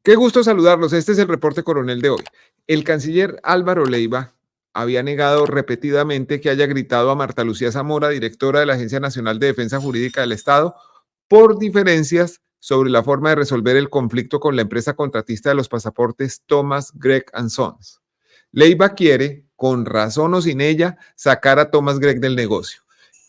Qué gusto saludarlos. Este es el reporte coronel de hoy. El canciller Álvaro Leiva había negado repetidamente que haya gritado a Marta Lucía Zamora, directora de la Agencia Nacional de Defensa Jurídica del Estado, por diferencias sobre la forma de resolver el conflicto con la empresa contratista de los pasaportes Thomas Gregg Sons. Leiva quiere, con razón o sin ella, sacar a Thomas Gregg del negocio.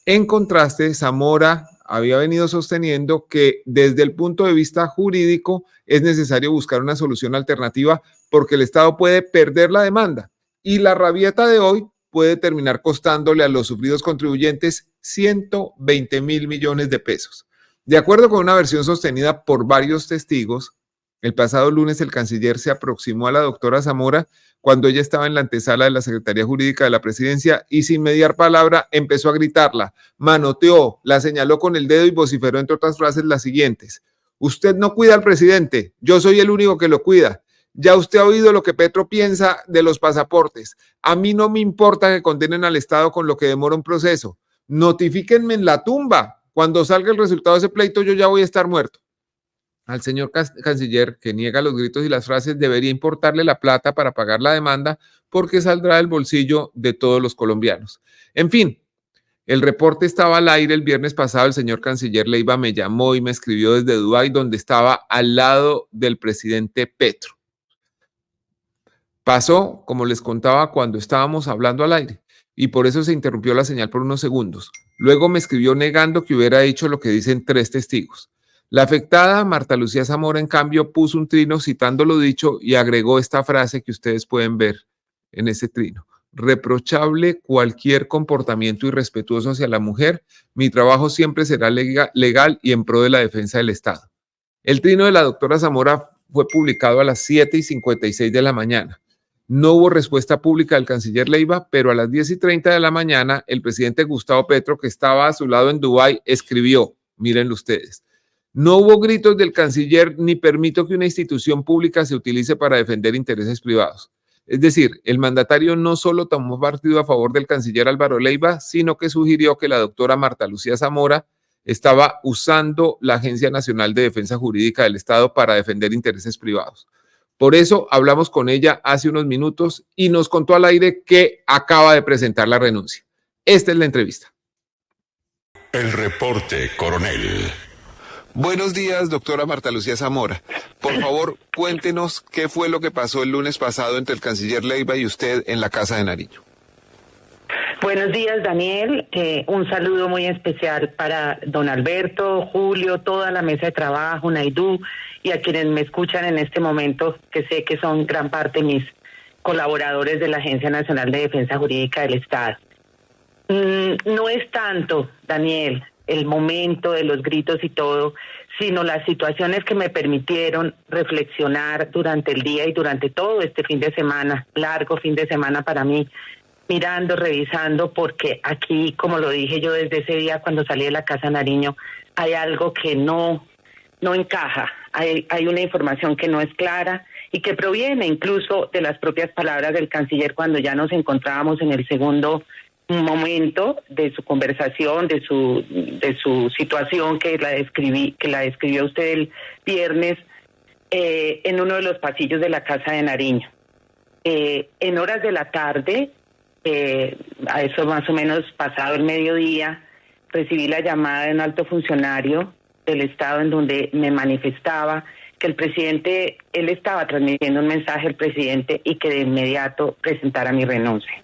En contraste, Zamora había venido sosteniendo que desde el punto de vista jurídico es necesario buscar una solución alternativa porque el Estado puede perder la demanda y la rabieta de hoy puede terminar costándole a los sufridos contribuyentes 120.000 millones de pesos. De acuerdo con una versión sostenida por varios testigos, el pasado lunes el canciller se aproximó a la doctora Zamora cuando ella estaba en la antesala de la Secretaría Jurídica de la Presidencia y sin mediar palabra empezó a gritarla, manoteó, la señaló con el dedo y vociferó entre otras frases las siguientes: usted no cuida al presidente, yo soy el único que lo cuida. Ya usted ha oído lo que Petro piensa de los pasaportes. A mí no me importa que condenen al Estado con lo que demora un proceso. Notifíquenme en la tumba. Cuando salga el resultado de ese pleito yo ya voy a estar muerto. Al señor canciller, que niega los gritos y las frases, debería importarle la plata para pagar la demanda porque saldrá del bolsillo de todos los colombianos. En fin, el reporte estaba al aire el viernes pasado. El señor canciller Leiva me llamó y me escribió desde Dubái, donde estaba al lado del presidente Petro. Pasó, como les contaba, cuando estábamos hablando al aire y por eso se interrumpió la señal por unos segundos. Luego me escribió negando que hubiera hecho lo que dicen 3 testigos. La afectada, Marta Lucía Zamora, en cambio, puso un trino citando lo dicho y agregó esta frase que ustedes pueden ver en ese trino: reprochable cualquier comportamiento irrespetuoso hacia la mujer, mi trabajo siempre será legal y en pro de la defensa del Estado. El trino de la doctora Zamora fue publicado a las 7:56 de la mañana. No hubo respuesta pública del canciller Leiva, pero a las 10:30 de la mañana el presidente Gustavo Petro, que estaba a su lado en Dubái, escribió, mírenlo ustedes: no hubo gritos del canciller ni permito que una institución pública se utilice para defender intereses privados. Es decir, el mandatario no solo tomó partido a favor del canciller Álvaro Leiva, sino que sugirió que la doctora Marta Lucía Zamora estaba usando la Agencia Nacional de Defensa Jurídica del Estado para defender intereses privados. Por eso hablamos con ella hace unos minutos y nos contó al aire que acaba de presentar la renuncia. Esta es la entrevista. El reporte coronel. Buenos días, doctora Marta Lucía Zamora. Por favor, cuéntenos qué fue lo que pasó el lunes pasado entre el canciller Leiva y usted en la Casa de Nariño. Buenos días, Daniel. Un saludo muy especial para don Alberto, Julio, toda la mesa de trabajo, Naidú, y a quienes me escuchan en este momento, que sé que son gran parte mis colaboradores de la Agencia Nacional de Defensa Jurídica del Estado. No es tanto, Daniel, el momento de los gritos y todo, sino las situaciones que me permitieron reflexionar durante el día y durante todo este fin de semana, largo fin de semana para mí, mirando, revisando, porque aquí, como lo dije yo desde ese día cuando salí de la Casa Nariño, hay algo que no encaja, hay una información que no es clara y que proviene incluso de las propias palabras del canciller cuando ya nos encontrábamos en el segundo momento de su conversación, de su situación que la describió usted el viernes en uno de los pasillos de la Casa de Nariño. En horas de la tarde, a eso más o menos pasado el mediodía, recibí la llamada de un alto funcionario del Estado en donde me manifestaba que el presidente, él estaba transmitiendo un mensaje al presidente y que de inmediato presentara mi renuncia.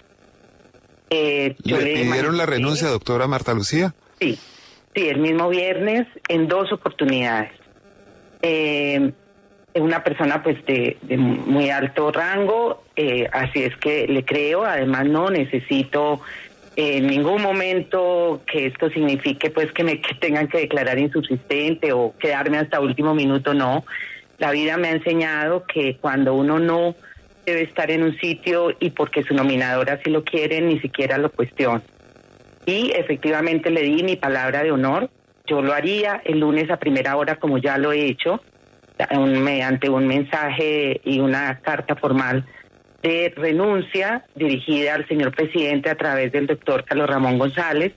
¿Le pidieron la renuncia, doctora Marta Lucía? Sí, el mismo viernes en 2 oportunidades. Una persona pues de muy alto rango, así es que le creo. Además no necesito en ningún momento que esto signifique pues que tengan que declarar insubsistente o quedarme hasta último minuto, no. La vida me ha enseñado que cuando uno no debe estar en un sitio y porque su nominador así lo quiere, ni siquiera lo cuestiona. Y efectivamente le di mi palabra de honor. Yo lo haría el lunes a primera hora, como ya lo he hecho, mediante un mensaje y una carta formal de renuncia dirigida al señor presidente a través del doctor Carlos Ramón González,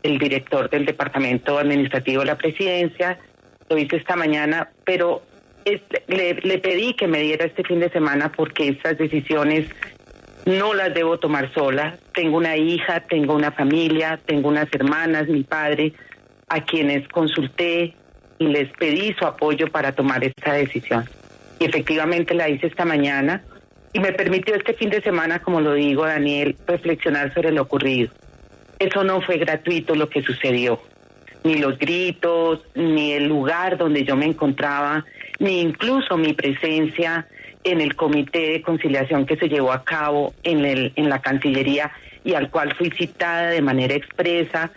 el director del Departamento Administrativo de la Presidencia. Lo hice esta mañana, pero Le pedí que me diera este fin de semana porque estas decisiones no las debo tomar sola. Tengo una hija, tengo una familia, tengo unas hermanas, mi padre, a quienes consulté y les pedí su apoyo para tomar esta decisión. Y efectivamente la hice esta mañana y me permitió este fin de semana, como lo digo, Daniel, reflexionar sobre lo ocurrido. Eso no fue gratuito lo que sucedió. Ni los gritos, ni el lugar donde yo me encontraba, ni incluso mi presencia en el comité de conciliación que se llevó a cabo en la Cancillería y al cual fui citada de manera expresa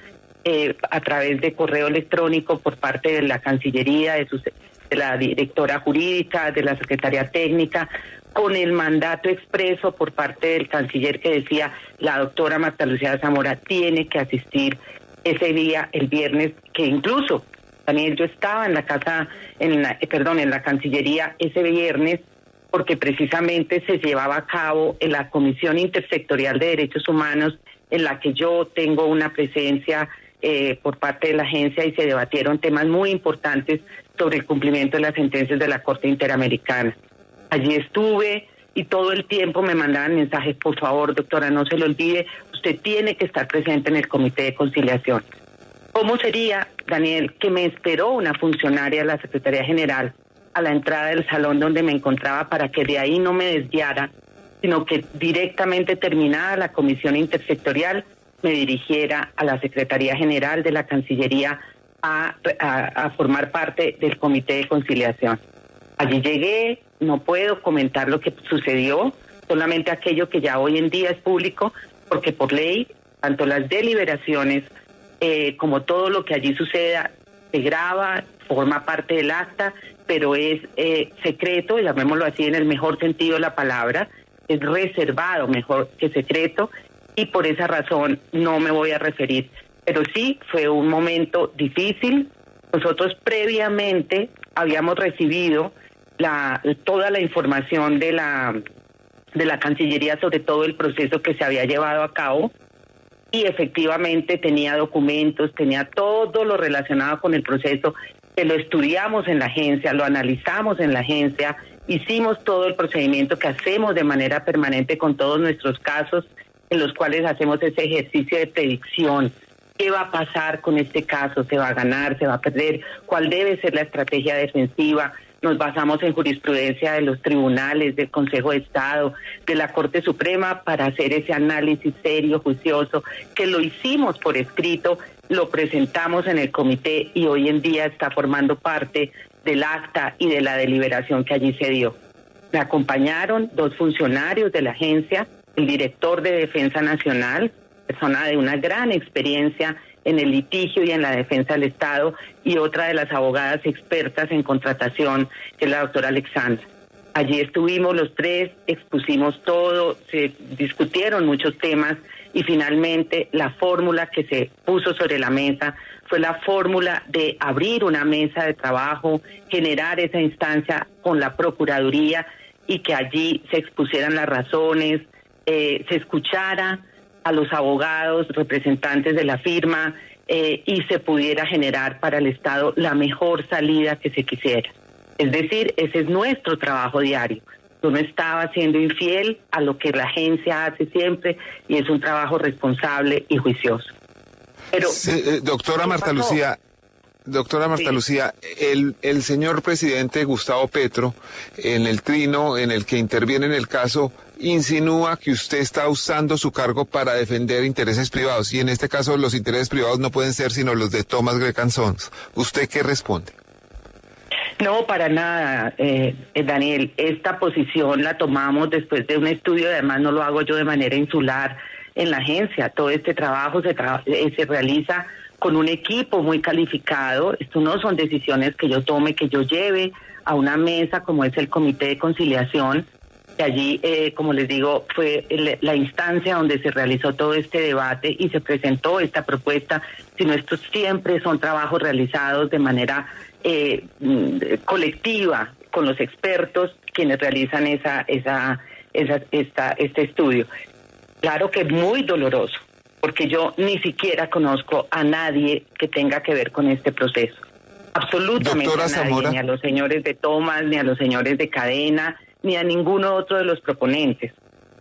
a través de correo electrónico por parte de la Cancillería, de la directora jurídica, de la secretaria técnica, con el mandato expreso por parte del canciller que decía la doctora Marta Lucía Zamora tiene que asistir ese día, el viernes, que incluso, Daniel, yo estaba en la Cancillería ese viernes, porque precisamente se llevaba a cabo en la Comisión Intersectorial de Derechos Humanos, en la que yo tengo una presencia por parte de la agencia, y se debatieron temas muy importantes sobre el cumplimiento de las sentencias de la Corte Interamericana. Allí estuve y todo el tiempo me mandaban mensajes: por favor, doctora, no se lo olvide, usted tiene que estar presente en el Comité de Conciliación. ¿Cómo sería, Daniel, que me esperó una funcionaria de la Secretaría General a la entrada del salón donde me encontraba para que de ahí no me desviara, sino que directamente terminada la Comisión Intersectorial me dirigiera a la Secretaría General de la Cancillería a formar parte del Comité de Conciliación? Allí llegué, no puedo comentar lo que sucedió, solamente aquello que ya hoy en día es público, porque por ley, tanto las deliberaciones como todo lo que allí suceda se graba, forma parte del acta, pero es secreto, llamémoslo así en el mejor sentido de la palabra, es reservado mejor que secreto, y por esa razón no me voy a referir. Pero sí, fue un momento difícil. Nosotros previamente habíamos recibido toda la información de la Cancillería sobre todo el proceso que se había llevado a cabo, y efectivamente tenía documentos, tenía todo lo relacionado con el proceso, que lo estudiamos en la agencia, lo analizamos en la agencia, hicimos todo el procedimiento que hacemos de manera permanente con todos nuestros casos, en los cuales hacemos ese ejercicio de predicción. ¿Qué va a pasar con este caso? ¿Se va a ganar? ¿Se va a perder? ¿Cuál debe ser la estrategia defensiva? Nos basamos en jurisprudencia de los tribunales, del Consejo de Estado, de la Corte Suprema, para hacer ese análisis serio, juicioso, que lo hicimos por escrito, lo presentamos en el comité y hoy en día está formando parte del acta y de la deliberación que allí se dio. Me acompañaron 2 funcionarios de la agencia, el director de Defensa Nacional, persona de una gran experiencia en el litigio y en la defensa del Estado, y otra de las abogadas expertas en contratación, que es la doctora Alexandra. Allí estuvimos los 3, expusimos todo, se discutieron muchos temas, y finalmente la fórmula que se puso sobre la mesa fue la fórmula de abrir una mesa de trabajo, generar esa instancia con la Procuraduría, y que allí se expusieran las razones, se escuchara a los abogados, representantes de la firma, y se pudiera generar para el Estado la mejor salida que se quisiera. Es decir, ese es nuestro trabajo diario. Yo no estaba siendo infiel a lo que la agencia hace siempre, y es un trabajo responsable y juicioso. Pero, doctora Marta Lucía, el señor presidente Gustavo Petro, en el trino en el que interviene en el caso, insinúa que usted está usando su cargo para defender intereses privados, y en este caso los intereses privados no pueden ser sino los de Thomas Grecan Sons. ¿Usted qué responde? No, para nada, Daniel. Esta posición la tomamos después de un estudio, además no lo hago yo de manera insular en la agencia. Todo este trabajo se realiza con un equipo muy calificado. Esto no son decisiones que yo tome, que yo lleve a una mesa como es el Comité de Conciliación. Y allí, como les digo, fue la instancia donde se realizó todo este debate y se presentó esta propuesta, sino estos siempre son trabajos realizados de manera colectiva con los expertos quienes realizan este estudio. Claro que es muy doloroso, porque yo ni siquiera conozco a nadie que tenga que ver con este proceso. Absolutamente Doctora a nadie, Zamora. ni a los señores de Thomas, ni a los señores de Cadena, ni a ninguno otro de los proponentes.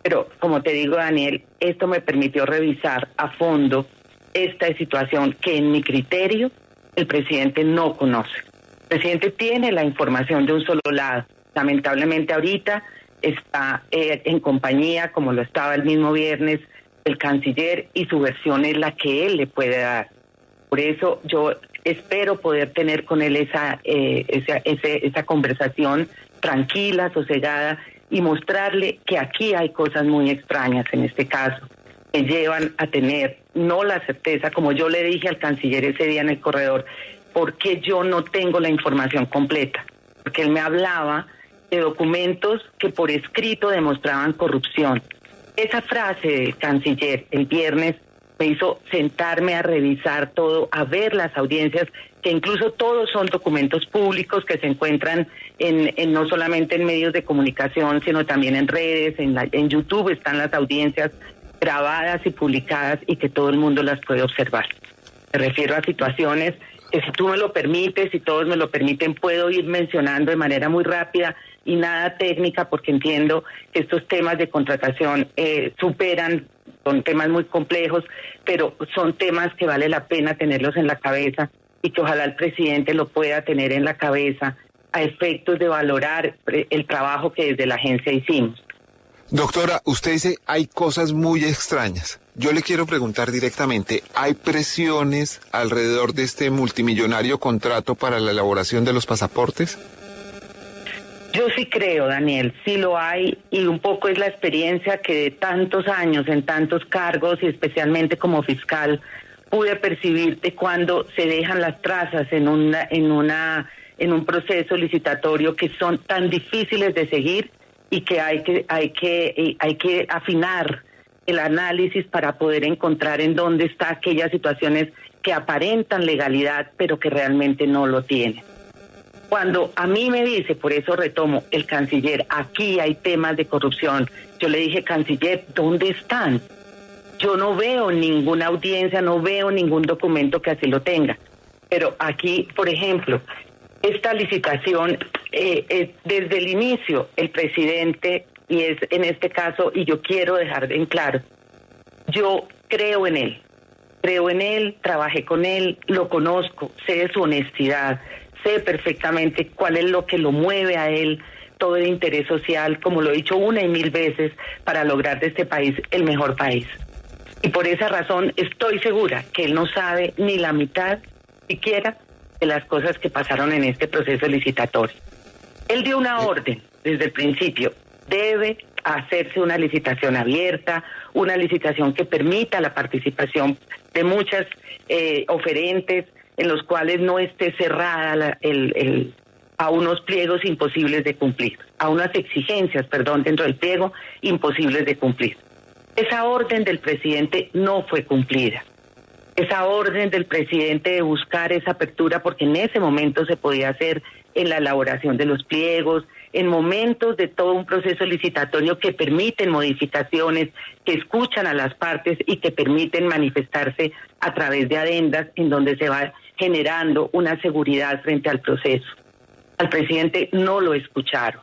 Pero, como te digo, Daniel, esto me permitió revisar a fondo esta situación que, en mi criterio, el presidente no conoce. El presidente tiene la información de un solo lado. Lamentablemente, ahorita está en compañía, como lo estaba el mismo viernes, el canciller, y su versión es la que él le puede dar. Por eso yo espero poder tener con él esa conversación tranquila, sosegada, y mostrarle que aquí hay cosas muy extrañas en este caso, que llevan a tener no la certeza, como yo le dije al canciller ese día en el corredor, porque yo no tengo la información completa, porque él me hablaba de documentos que por escrito demostraban corrupción. Esa frase del canciller el viernes me hizo sentarme a revisar todo, a ver las audiencias, que incluso todos son documentos públicos que se encuentran en no solamente en medios de comunicación, sino también en redes, en YouTube están las audiencias grabadas y publicadas y que todo el mundo las puede observar. Me refiero a situaciones que, si tú me lo permites, si todos me lo permiten, puedo ir mencionando de manera muy rápida y nada técnica, porque entiendo que estos temas de contratación son temas muy complejos, pero son temas que vale la pena tenerlos en la cabeza y que ojalá el presidente lo pueda tener en la cabeza a efectos de valorar el trabajo que desde la agencia hicimos. Doctora, usted dice hay cosas muy extrañas. Yo le quiero preguntar directamente, ¿hay presiones alrededor de este multimillonario contrato para la elaboración de los pasaportes? Yo sí creo, Daniel, sí lo hay, y un poco es la experiencia que de tantos años en tantos cargos y especialmente como fiscal pude percibir de cuando se dejan las trazas en un proceso licitatorio que son tan difíciles de seguir y que hay que afinar el análisis para poder encontrar en dónde están aquellas situaciones que aparentan legalidad pero que realmente no lo tienen. Cuando a mí me dice, por eso retomo, el canciller, aquí hay temas de corrupción, yo le dije, canciller, ¿dónde están? Yo no veo ninguna audiencia, no veo ningún documento que así lo tenga. Pero aquí, por ejemplo, esta licitación, desde el inicio, el presidente, y es en este caso, y yo quiero dejar en claro, yo creo en él, trabajé con él, lo conozco, sé de su honestidad, sé perfectamente cuál es lo que lo mueve a él, todo el interés social, como lo he dicho una y mil veces, para lograr de este país el mejor país. Y por esa razón estoy segura que él no sabe ni la mitad siquiera de las cosas que pasaron en este proceso licitatorio. Él dio una orden desde el principio, debe hacerse una licitación abierta, una licitación que permita la participación de muchas oferentes, en los cuales no esté cerrada a unos pliegos imposibles de cumplir, a unas exigencias, dentro del pliego imposibles de cumplir. Esa orden del presidente no fue cumplida. Esa orden del presidente de buscar esa apertura, porque en ese momento se podía hacer en la elaboración de los pliegos, en momentos de todo un proceso licitatorio que permiten modificaciones, que escuchan a las partes y que permiten manifestarse a través de adendas en donde se va generando una seguridad frente al proceso. Al presidente no lo escucharon.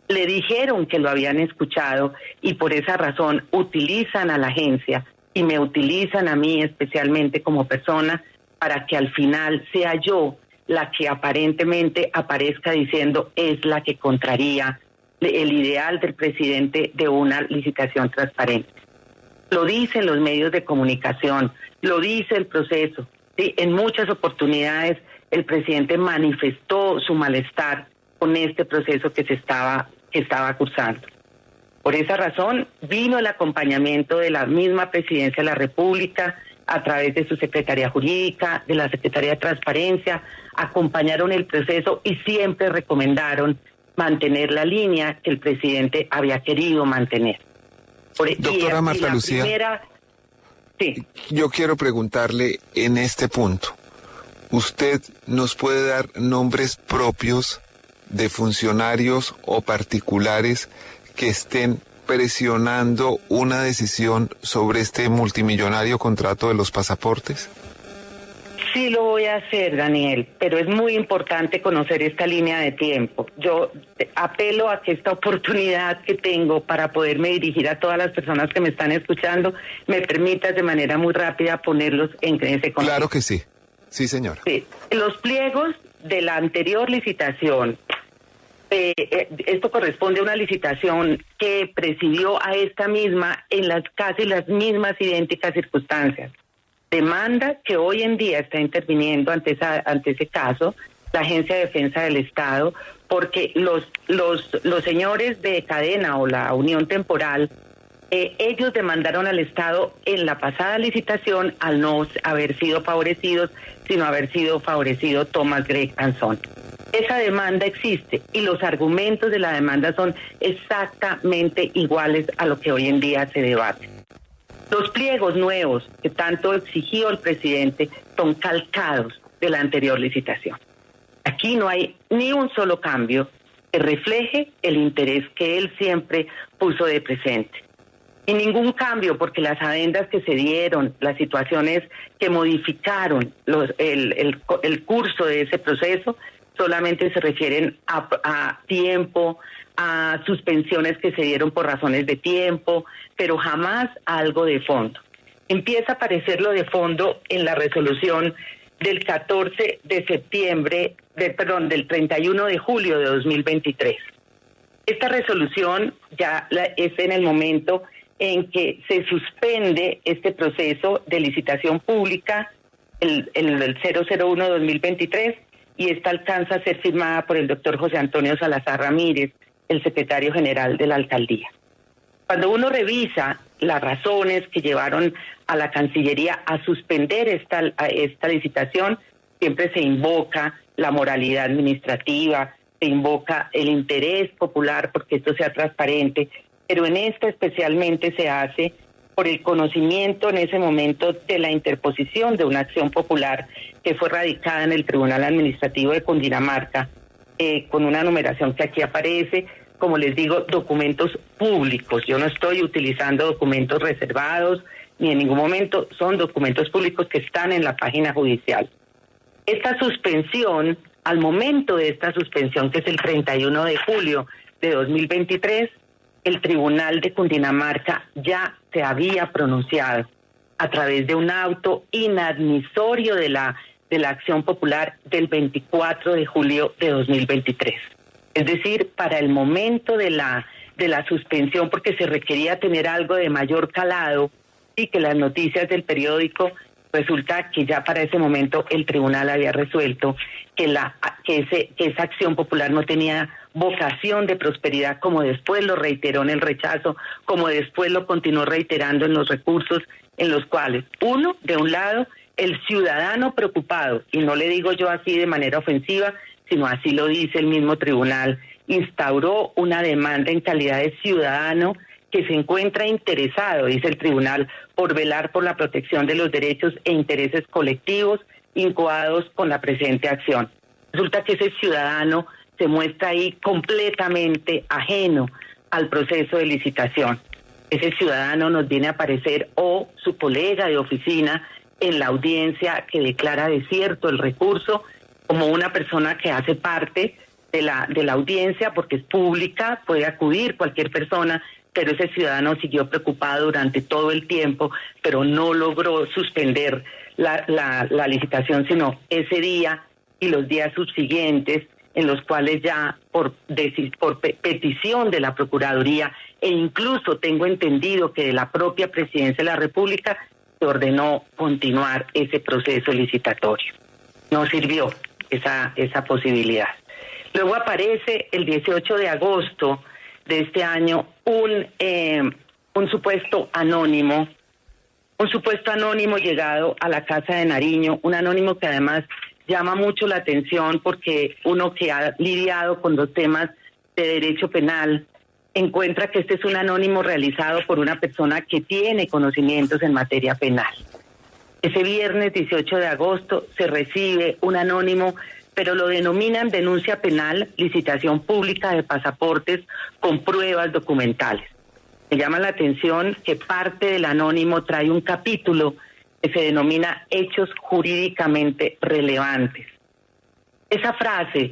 Le dijeron que lo habían escuchado y por esa razón utilizan a la agencia y me utilizan a mí especialmente como persona para que al final sea yo la que aparentemente aparezca diciendo es la que contraría el ideal del presidente de una licitación transparente. Lo dicen los medios de comunicación, lo dice el proceso. Sí, en muchas oportunidades el presidente manifestó su malestar con este proceso que estaba cursando. Por esa razón vino el acompañamiento de la misma Presidencia de la República a través de su Secretaría Jurídica, de la Secretaría de Transparencia, acompañaron el proceso y siempre recomendaron mantener la línea que el presidente había querido mantener. Doctora Marta Lucía, sí. Yo quiero preguntarle en este punto, ¿usted nos puede dar nombres propios de funcionarios o particulares que estén presionando una decisión sobre este multimillonario contrato de los pasaportes? Sí lo voy a hacer, Daniel, pero es muy importante conocer esta línea de tiempo. Yo apelo a que esta oportunidad que tengo para poderme dirigir a todas las personas que me están escuchando me permita de manera muy rápida ponerlos en ese contexto. Claro que sí. Sí, señora. Sí. Los pliegos de la anterior licitación, esto corresponde a una licitación que presidió a esta misma en las casi las mismas idénticas circunstancias. Demanda que hoy en día está interviniendo ante ese caso la Agencia de Defensa del Estado, porque los señores de cadena o la unión temporal, ellos demandaron al Estado en la pasada licitación al no haber sido favorecidos, sino haber sido favorecido Thomas Gregg Anson. Esa demanda existe y los argumentos de la demanda son exactamente iguales a lo que hoy en día se debate. Los pliegos nuevos que tanto exigió el presidente son calcados de la anterior licitación. Aquí no hay ni un solo cambio que refleje el interés que él siempre puso de presente. Y ningún cambio porque las adendas que se dieron, las situaciones que modificaron el curso de ese proceso, solamente se refieren a tiempo, a suspensiones que se dieron por razones de tiempo, pero jamás a algo de fondo. Empieza a aparecer lo de fondo en la resolución del 14 de septiembre, del 31 de julio de 2023. Esta resolución ya es en el momento en que se suspende este proceso de licitación pública, el 001-2023, y esta alcanza a ser firmada por el doctor José Antonio Salazar Ramírez, el secretario general de la alcaldía. Cuando uno revisa las razones que llevaron a la Cancillería a suspender esta licitación, siempre se invoca la moralidad administrativa, se invoca el interés popular porque esto sea transparente, pero en esta especialmente se hace por el conocimiento en ese momento de la interposición de una acción popular que fue radicada en el Tribunal Administrativo de Cundinamarca, con una numeración que aquí aparece, como les digo, documentos públicos. Yo no estoy utilizando documentos reservados, ni en ningún momento son documentos públicos que están en la página judicial. Esta suspensión, al momento de esta suspensión, que es el 31 de julio de 2023, el Tribunal de Cundinamarca ya se había pronunciado a través de un auto inadmisorio de la acción popular del 24 de julio de 2023. Es decir, para el momento de la suspensión, porque se requería tener algo de mayor calado y que las noticias del periódico, resulta que ya para ese momento el tribunal había resuelto que esa acción popular no tenía vocación de prosperidad, como después lo reiteró en el rechazo, como después lo continuó reiterando en los recursos en los cuales, uno, de un lado, el ciudadano preocupado, y no le digo yo así de manera ofensiva, sino así lo dice el mismo tribunal, instauró una demanda en calidad de ciudadano que se encuentra interesado, dice el tribunal, por velar por la protección de los derechos e intereses colectivos incoados con la presente acción. Resulta que ese ciudadano se muestra ahí completamente ajeno al proceso de licitación. Ese ciudadano nos viene a aparecer, o su colega de oficina en la audiencia que declara desierto el recurso, como una persona que hace parte de la audiencia porque es pública, puede acudir cualquier persona, pero ese ciudadano siguió preocupado durante todo el tiempo, pero no logró suspender la licitación, sino ese día y los días subsiguientes, en los cuales ya por petición de la Procuraduría, e incluso tengo entendido que de la propia Presidencia de la República, se ordenó continuar ese proceso licitatorio. No sirvió esa posibilidad. Luego aparece el 18 de agosto de este año un supuesto anónimo llegado a la Casa de Nariño, un anónimo que además llama mucho la atención porque uno que ha lidiado con los temas de derecho penal encuentra que este es un anónimo realizado por una persona que tiene conocimientos en materia penal. Ese viernes 18 de agosto se recibe un anónimo, pero lo denominan denuncia penal, licitación pública de pasaportes con pruebas documentales. Me llama la atención que parte del anónimo trae un capítulo que se denomina hechos jurídicamente relevantes. Esa frase,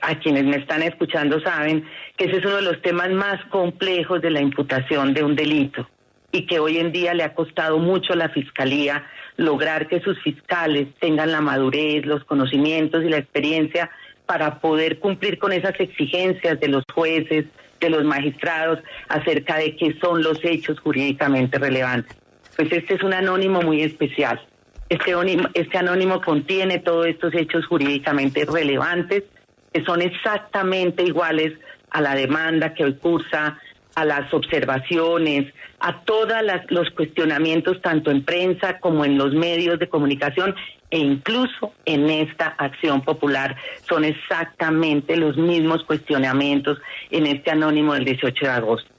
a quienes me están escuchando saben que ese es uno de los temas más complejos de la imputación de un delito y que hoy en día le ha costado mucho a la Fiscalía lograr que sus fiscales tengan la madurez, los conocimientos y la experiencia para poder cumplir con esas exigencias de los jueces, de los magistrados, acerca de qué son los hechos jurídicamente relevantes. Pues este es un anónimo muy especial. Este anónimo contiene todos estos hechos jurídicamente relevantes que son exactamente iguales a la demanda que hoy cursa, a las observaciones, a todos los cuestionamientos tanto en prensa como en los medios de comunicación e incluso en esta acción popular. Son exactamente los mismos cuestionamientos en este anónimo del 18 de agosto.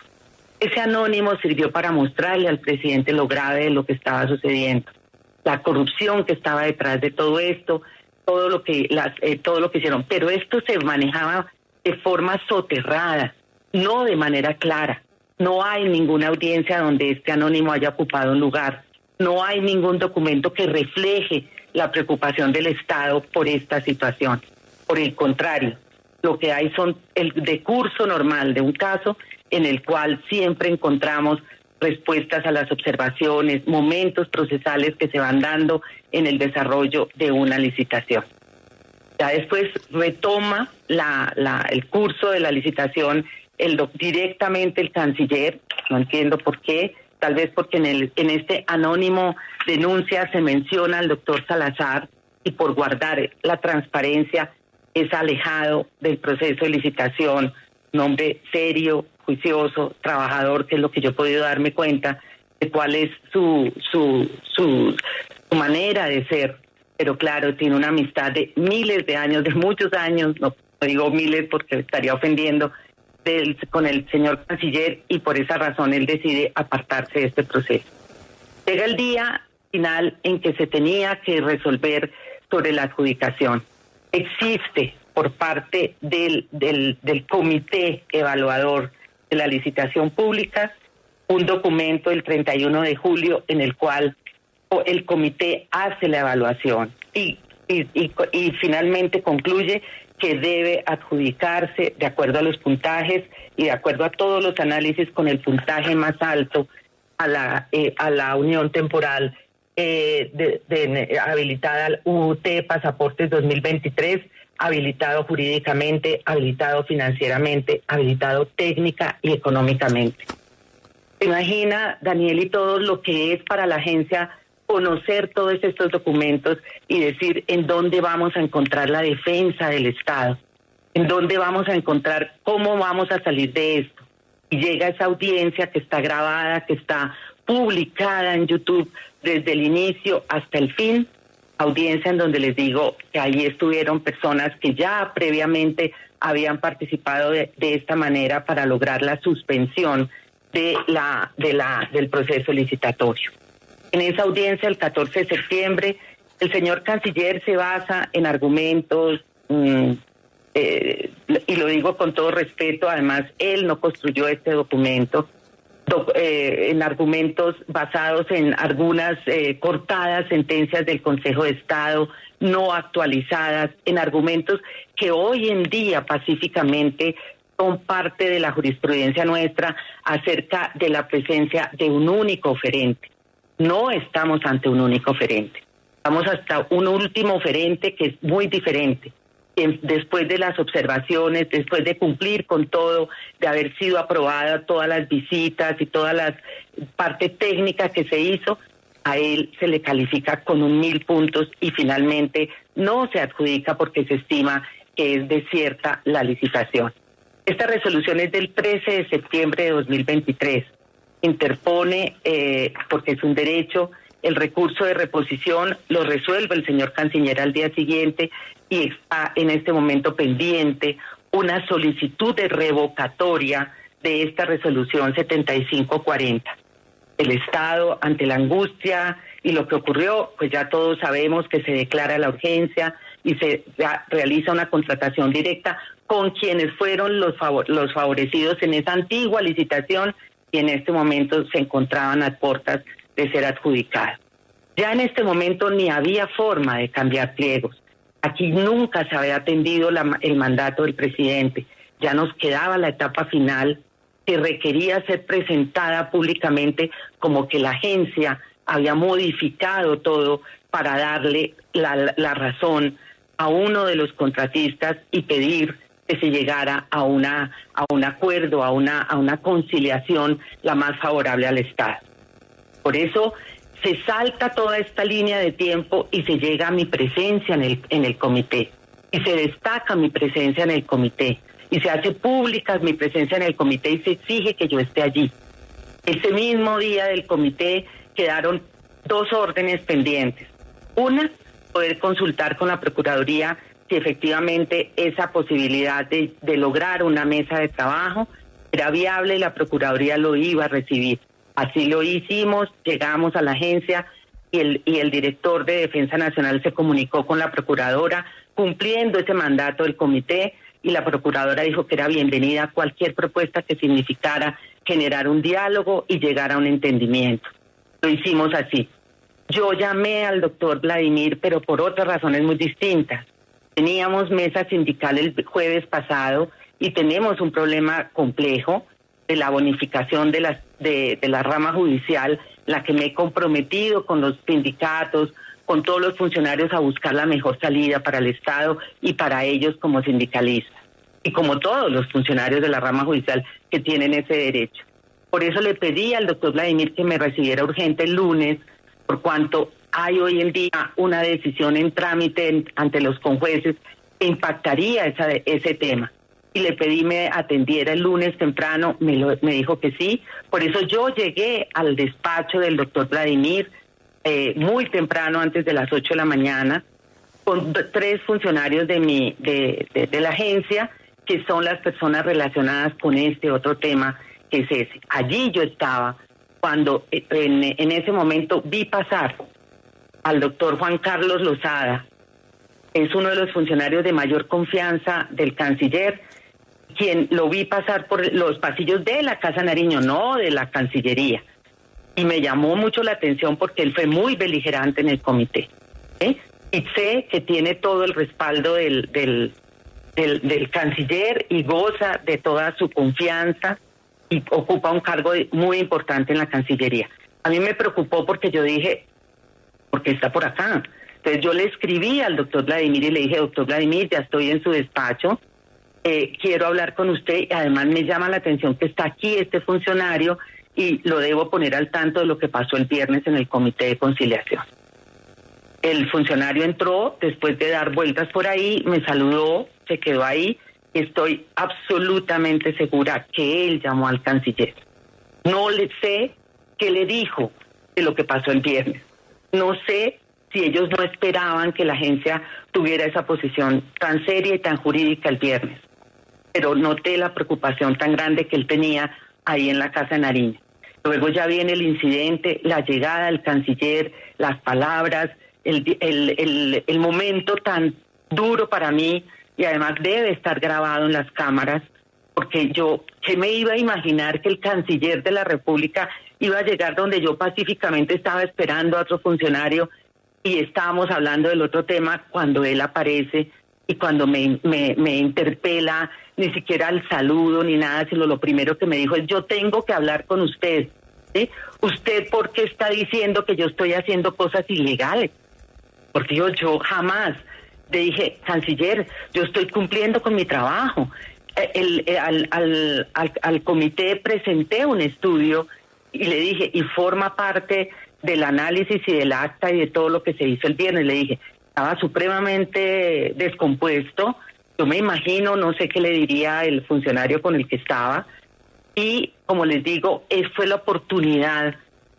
Ese anónimo sirvió para mostrarle al presidente lo grave de lo que estaba sucediendo, la corrupción que estaba detrás de todo esto, todo lo que hicieron. Pero esto se manejaba de forma soterrada, no de manera clara. No hay ninguna audiencia donde este anónimo haya ocupado un lugar. No hay ningún documento que refleje la preocupación del Estado por esta situación. Por el contrario, lo que hay son el decurso normal de un caso en el cual siempre encontramos respuestas a las observaciones, momentos procesales que se van dando en el desarrollo de una licitación. Ya después retoma el curso de la licitación directamente el canciller, no entiendo por qué, tal vez porque en este anónimo denuncia se menciona al doctor Salazar y por guardar la transparencia es alejado del proceso de licitación, un hombre serio, juicioso, trabajador, que es lo que yo he podido darme cuenta de cuál es su manera de ser. Pero claro, tiene una amistad de miles de años, de muchos años, no digo miles porque estaría ofendiendo, con el señor canciller, y por esa razón él decide apartarse de este proceso. Llega el día final en que se tenía que resolver sobre la adjudicación. Existe por parte del comité evaluador de la licitación pública un documento del 31 de julio en el cual el comité hace la evaluación y finalmente concluye que debe adjudicarse de acuerdo a los puntajes y de acuerdo a todos los análisis con el puntaje más alto a la unión temporal habilitada al UT Pasaportes 2023, habilitado jurídicamente, habilitado financieramente, habilitado técnica y económicamente. ¿Se imagina, Daniel, y todo lo que es para la agencia conocer todos estos documentos y decir en dónde vamos a encontrar la defensa del Estado, en dónde vamos a encontrar cómo vamos a salir de esto? Y llega esa audiencia que está grabada, que está publicada en YouTube desde el inicio hasta el fin, audiencia en donde les digo que ahí estuvieron personas que ya previamente habían participado de esta manera para lograr la suspensión del proceso licitatorio. En esa audiencia, el 14 de septiembre, el señor canciller se basa en argumentos, y lo digo con todo respeto, además él no construyó este documento, en argumentos basados en algunas cortadas sentencias del Consejo de Estado, no actualizadas, en argumentos que hoy en día pacíficamente son parte de la jurisprudencia nuestra acerca de la presencia de un único oferente. No estamos ante un único oferente, estamos hasta un último oferente que es muy diferente. Después de las observaciones, después de cumplir con todo, de haber sido aprobada todas las visitas y toda la parte técnica que se hizo, a él se le califica con 1.000 puntos y finalmente no se adjudica porque se estima que es desierta la licitación. Esta resolución es del 13 de septiembre de 2023. Interpone, porque es un derecho, el recurso de reposición, lo resuelve el señor canciller al día siguiente y está en este momento pendiente una solicitud de revocatoria de esta resolución 7540. El Estado, ante la angustia y lo que ocurrió, pues ya todos sabemos que se declara la urgencia y se realiza una contratación directa con quienes fueron los favorecidos en esa antigua licitación y en este momento se encontraban a puertas de ser adjudicados. Ya en este momento ni había forma de cambiar pliegos. Aquí nunca se había atendido el mandato del presidente. Ya nos quedaba la etapa final que requería ser presentada públicamente como que la agencia había modificado todo para darle la razón a uno de los contratistas y pedir que se llegara a un acuerdo, a una conciliación la más favorable al Estado. Por eso se salta toda esta línea de tiempo y se llega a mi presencia en el comité. Y se destaca mi presencia en el comité. Y se hace pública mi presencia en el comité y se exige que yo esté allí. Ese mismo día del comité quedaron 2 órdenes pendientes. Una, poder consultar con la Procuraduría si efectivamente esa posibilidad de lograr una mesa de trabajo era viable y la Procuraduría lo iba a recibir. Así lo hicimos, llegamos a la agencia y el director de Defensa Nacional se comunicó con la Procuradora cumpliendo ese mandato del comité y la Procuradora dijo que era bienvenida cualquier propuesta que significara generar un diálogo y llegar a un entendimiento. Lo hicimos así. Yo llamé al doctor Vladimir, pero por otras razones muy distintas. Teníamos mesa sindical el jueves pasado y tenemos un problema complejo de la bonificación de la rama judicial, la que me he comprometido con los sindicatos, con todos los funcionarios a buscar la mejor salida para el Estado y para ellos como sindicalistas, y como todos los funcionarios de la rama judicial que tienen ese derecho. Por eso le pedí al doctor Vladimir que me recibiera urgente el lunes, por cuanto hay hoy en día una decisión en trámite ante los conjueces que impactaría ese tema. Y le pedí me atendiera el lunes temprano, me dijo que sí. Por eso yo llegué al despacho del doctor Vladimir muy temprano, antes de las 8 de la mañana, con 3 funcionarios de la agencia, que son las personas relacionadas con este otro tema, que es ese. Allí yo estaba cuando en ese momento vi pasar al doctor Juan Carlos Lozada, es uno de los funcionarios de mayor confianza del canciller, quien lo vi pasar por los pasillos de la Casa Nariño, no de la Cancillería. Y me llamó mucho la atención porque él fue muy beligerante en el comité. Y sé que tiene todo el respaldo del canciller y goza de toda su confianza y ocupa un cargo muy importante en la Cancillería. A mí me preocupó porque yo dije, porque está por acá. Entonces yo le escribí al doctor Vladimir y le dije, doctor Vladimir, ya estoy en su despacho, quiero hablar con usted y además me llama la atención que está aquí este funcionario y lo debo poner al tanto de lo que pasó el viernes en el comité de conciliación. El funcionario entró después de dar vueltas por ahí, me saludó, se quedó ahí. Estoy absolutamente segura que él llamó al canciller. No le sé qué le dijo de lo que pasó el viernes. No sé si ellos no esperaban que la agencia tuviera esa posición tan seria y tan jurídica el viernes. Pero noté la preocupación tan grande que él tenía ahí en la Casa de Nariño. Luego ya viene el incidente, la llegada del canciller, las palabras, el momento tan duro para mí, y además debe estar grabado en las cámaras, porque yo, ¿qué me iba a imaginar que el canciller de la República iba a llegar donde yo pacíficamente estaba esperando a otro funcionario y estábamos hablando del otro tema cuando él aparece y cuando me interpela, ni siquiera el saludo ni nada, sino lo primero que me dijo es, yo tengo que hablar con usted, ¿sí? ¿Usted por qué está diciendo que yo estoy haciendo cosas ilegales? Porque yo jamás le dije, canciller, yo estoy cumpliendo con mi trabajo. Al comité presenté un estudio y le dije, y forma parte del análisis y del acta y de todo lo que se hizo el viernes. Le dije, estaba supremamente descompuesto, yo me imagino, no sé qué le diría el funcionario con el que estaba, y como les digo, fue la oportunidad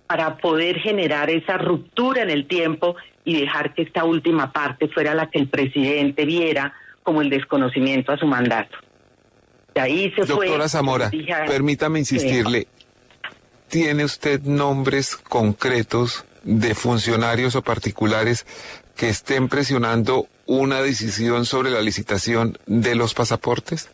para poder generar esa ruptura en el tiempo y dejar que esta última parte fuera la que el presidente viera como el desconocimiento a su mandato. De ahí se fue. Doctora Zamora, permítame insistirle, ¿tiene usted nombres concretos de funcionarios o particulares que estén presionando una decisión sobre la licitación de los pasaportes?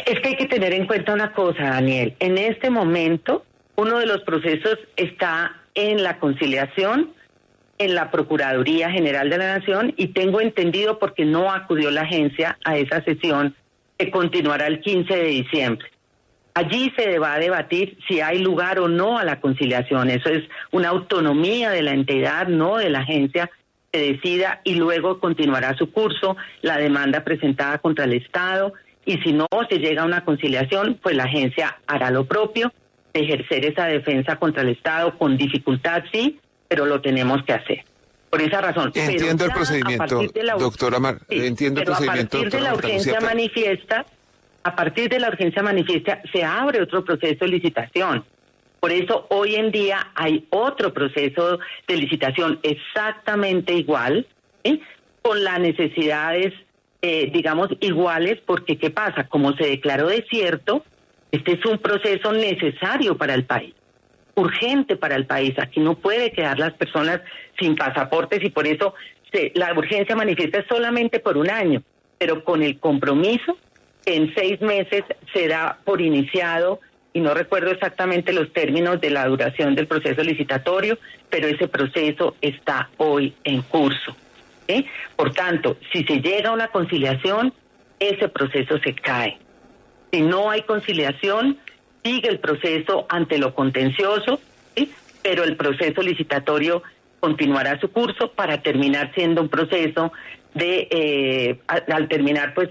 Es que hay que tener en cuenta una cosa, Daniel. En este momento, uno de los procesos está en la conciliación, en la Procuraduría General de la Nación, y tengo entendido, porque no acudió la agencia a esa sesión, que continuará el 15 de diciembre. Allí se va a debatir si hay lugar o no a la conciliación. Eso es una autonomía de la entidad, no de la agencia, que decida, y luego continuará su curso la demanda presentada contra el Estado, y si no se llega a una conciliación, pues la agencia hará lo propio, de ejercer esa defensa contra el Estado, con dificultad sí, pero lo tenemos que hacer. Por esa razón. Entiendo el procedimiento, doctora entiendo el procedimiento, doctora Marta a partir de la urgencia manifiesta se abre otro proceso de licitación. Por eso hoy en día hay otro proceso de licitación exactamente igual, ¿sí?, con las necesidades, digamos, iguales, porque ¿qué pasa? Como se declaró desierto, este es un proceso necesario para el país, urgente para el país. Aquí no puede quedar las personas sin pasaportes, y por eso la urgencia manifiesta es solamente por un año, pero con el compromiso que en 6 meses se da por iniciado, y no recuerdo exactamente los términos de la duración del proceso licitatorio, pero ese proceso está hoy en curso, ¿sí? Por tanto, si se llega a una conciliación, ese proceso se cae. Si no hay conciliación, sigue el proceso ante lo contencioso, ¿sí?, pero el proceso licitatorio continuará su curso para terminar siendo un proceso de, al terminar, pues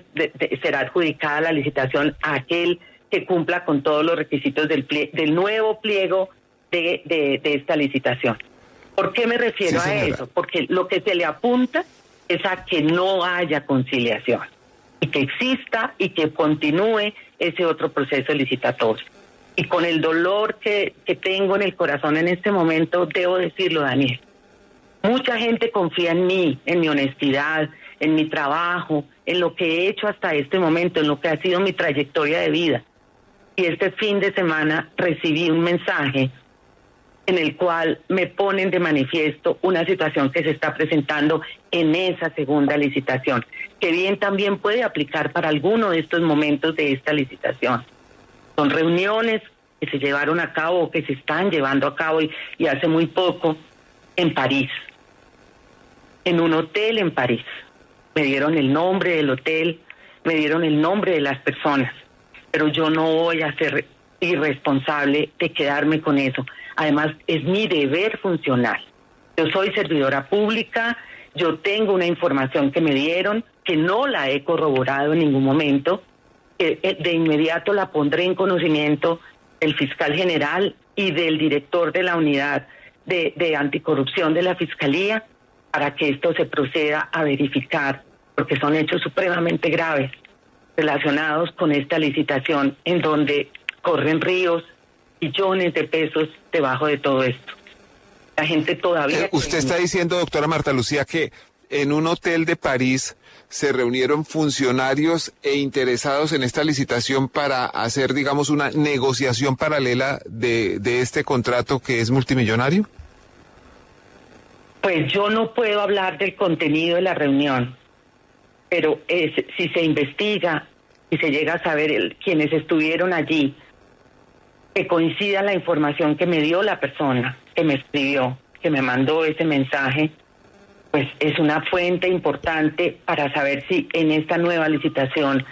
será adjudicada la licitación a aquel que cumpla con todos los requisitos del nuevo pliego de esta licitación. ¿Por qué me refiero a eso? Porque lo que se le apunta es a que no haya conciliación, y que exista y que continúe ese otro proceso licitatorio. Y con el dolor que tengo en el corazón en este momento, debo decirlo, Daniel, mucha gente confía en mí, en mi honestidad, en mi trabajo, en lo que he hecho hasta este momento, en lo que ha sido mi trayectoria de vida. Y este fin de semana recibí un mensaje en el cual me ponen de manifiesto una situación que se está presentando en esa segunda licitación, que bien también puede aplicar para alguno de estos momentos de esta licitación. Son reuniones que se llevaron a cabo o que se están llevando a cabo y hace muy poco en París, en un hotel en París. Me dieron el nombre del hotel, me dieron el nombre de las personas, pero yo no voy a ser irresponsable de quedarme con eso. Además, es mi deber funcional. Yo soy servidora pública, yo tengo una información que me dieron, que no la he corroborado en ningún momento, de inmediato la pondré en conocimiento del fiscal general y del director de la unidad de anticorrupción de la Fiscalía, para que esto se proceda a verificar, porque son hechos supremamente graves relacionados con esta licitación, en donde corren ríos, billones de pesos debajo de todo esto. La gente todavía... Usted está diciendo, doctora Marta Lucía, que en un hotel de París se reunieron funcionarios e interesados en esta licitación para hacer, digamos, una negociación paralela de este contrato que es multimillonario. Pues yo no puedo hablar del contenido de la reunión, pero si se investiga y se llega a saber quienes estuvieron allí, que coincida la información que me dio la persona que me escribió, que me mandó ese mensaje, pues es una fuente importante para saber si en esta nueva licitación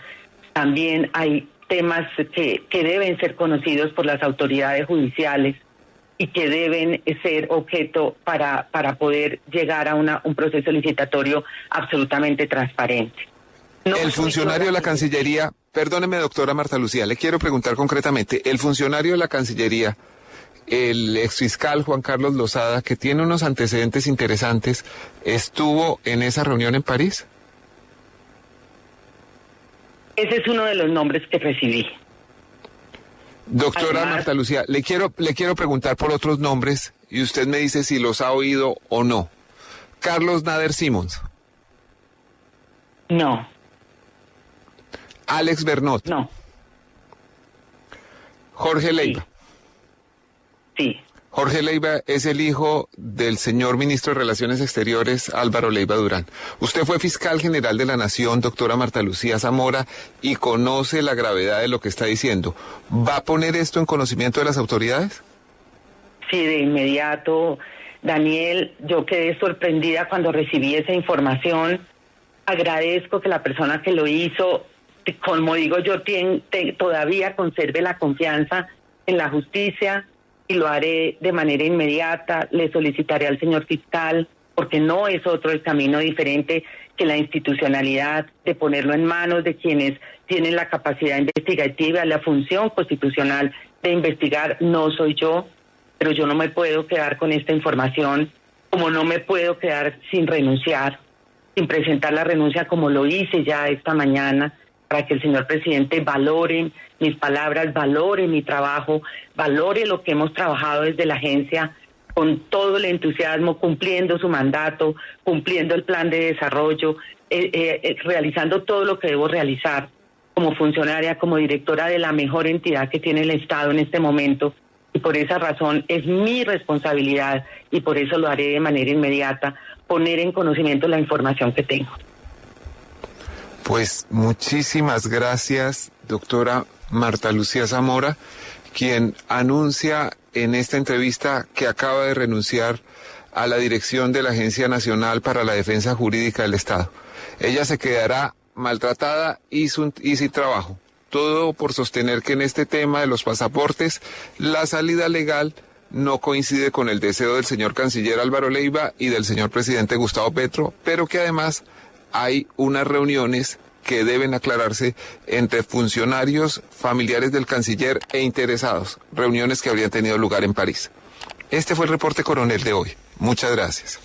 también hay temas que deben ser conocidos por las autoridades judiciales y que deben ser objeto para poder llegar a un proceso licitatorio absolutamente transparente. No, el funcionario de la Cancillería, perdóneme, doctora Marta Lucía, le quiero preguntar concretamente, el funcionario de la Cancillería, el exfiscal Juan Carlos Lozada, que tiene unos antecedentes interesantes, ¿estuvo en esa reunión en París? Ese es uno de los nombres que recibí. Doctora Marta Lucía, le quiero preguntar por otros nombres y usted me dice si los ha oído o no. Carlos Nader Simons. No. Alex Bernot. No. Jorge Leiva. Sí. Jorge Leiva es el hijo del señor ministro de Relaciones Exteriores, Álvaro Leiva Durán. Usted fue fiscal general de la Nación, doctora Marta Lucía Zamora, y conoce la gravedad de lo que está diciendo. ¿Va a poner esto en conocimiento de las autoridades? Sí, de inmediato, Daniel, yo quedé sorprendida cuando recibí esa información. Agradezco que la persona que lo hizo, como digo yo, todavía conserve la confianza en la justicia y lo haré de manera inmediata. Le solicitaré al señor fiscal, porque no es otro el camino diferente que la institucionalidad, de ponerlo en manos de quienes tienen la capacidad investigativa, la función constitucional de investigar. No soy yo, pero yo no me puedo quedar con esta información, como no me puedo quedar sin renunciar, sin presentar la renuncia como lo hice ya esta mañana, para que el señor presidente valore mis palabras, valore mi trabajo, valore lo que hemos trabajado desde la agencia con todo el entusiasmo, cumpliendo su mandato, cumpliendo el plan de desarrollo, realizando todo lo que debo realizar como funcionaria, como directora de la mejor entidad que tiene el Estado en este momento. Y por esa razón es mi responsabilidad, y por eso lo haré de manera inmediata, poner en conocimiento la información que tengo. Pues muchísimas gracias, doctora Marta Lucía Zamora, quien anuncia en esta entrevista que acaba de renunciar a la dirección de la Agencia Nacional para la Defensa Jurídica del Estado. Ella se quedará maltratada y sin trabajo. Todo por sostener que en este tema de los pasaportes la salida legal no coincide con el deseo del señor canciller Álvaro Leiva y del señor presidente Gustavo Petro, pero que además hay unas reuniones que deben aclararse entre funcionarios, familiares del canciller e interesados, reuniones que habrían tenido lugar en París. Este fue el reporte coronel de hoy. Muchas gracias.